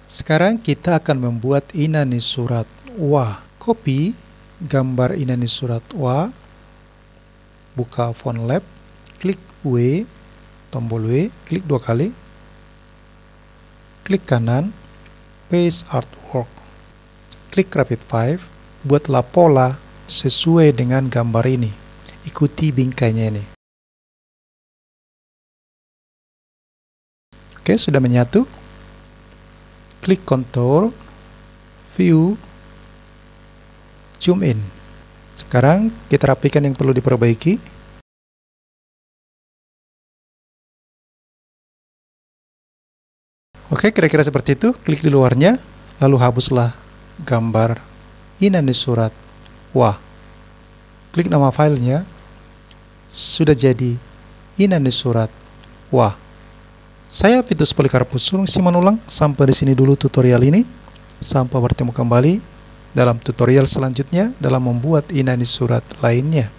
Sekarang kita akan membuat inani surat wa. Copy gambar inani surat wa, buka font lab, klik W, tombol W, klik 2 kali, klik kanan, paste artwork, klik Rapid 5, buatlah pola sesuai dengan gambar ini. Ikuti bingkainya ini. Oke, sudah menyatu. Klik Control, View, Zoom in. Sekarang kita rapikan yang perlu diperbaiki. Oke, kira-kira seperti itu. Klik di luarnya, lalu hapuslah gambar inani surat wa. Klik nama filenya. Sudah jadi inani surat wa. Saya Vitus Polikarpus Simanulang. Sampai di sini dulu tutorial ini. Sampai bertemu kembali dalam tutorial selanjutnya dalam membuat inani surat lainnya.